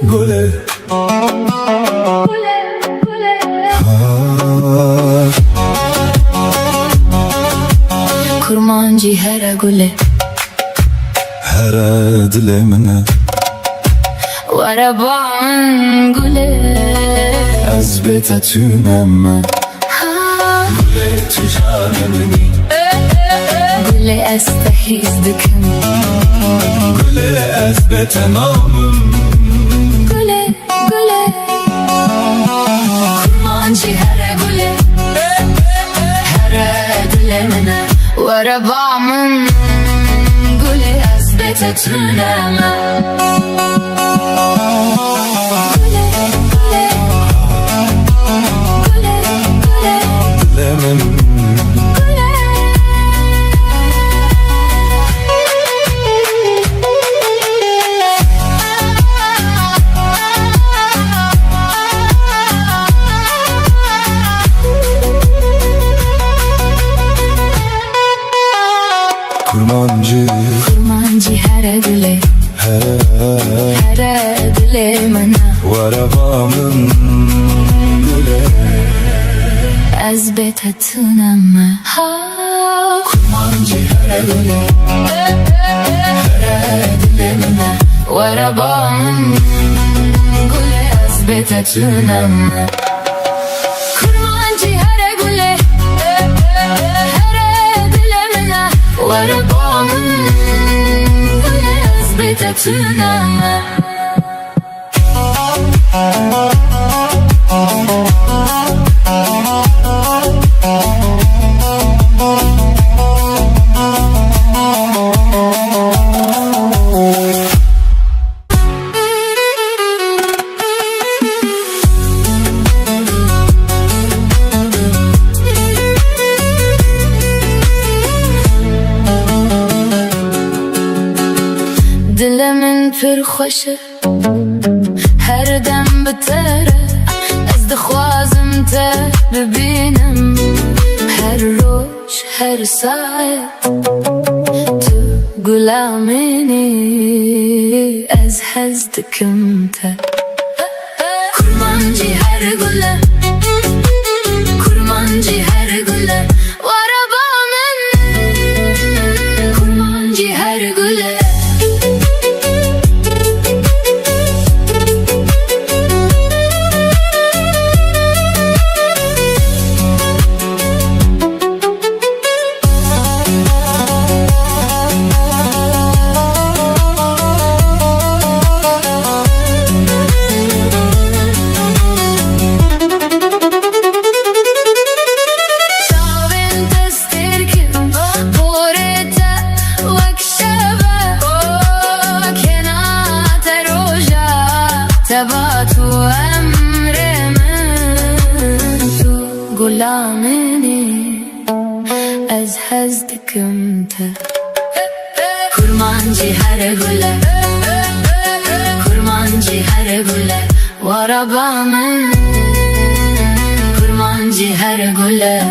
گله kurmancı her gule هر دل منه واربان gule از بتتونم گله تو جانمنی gule استحيزدكم گله از بتمامم gule kurmancı her gule her dile mine واربان gule ezbetetünem دلمن kurmancı her gule her dile mine واربامن گله ezbetetünem kurmancı her gule dilimine واربان gule ezbetetünem kurmancı her gule her dilimine واربان gule ezbetetünem دلمن پر خوشه هر دم بتره از دخوازم ته ببینم هر روز هر ساعت تو غلامینی از حزدکم ته kurmancı her gule kurmancı her gule واربامن kurmancı her gule تباتو امر من تو غلامنی از حزدکم ته kurmancı her gule kurmancı her gule واربامن kurmancı her gule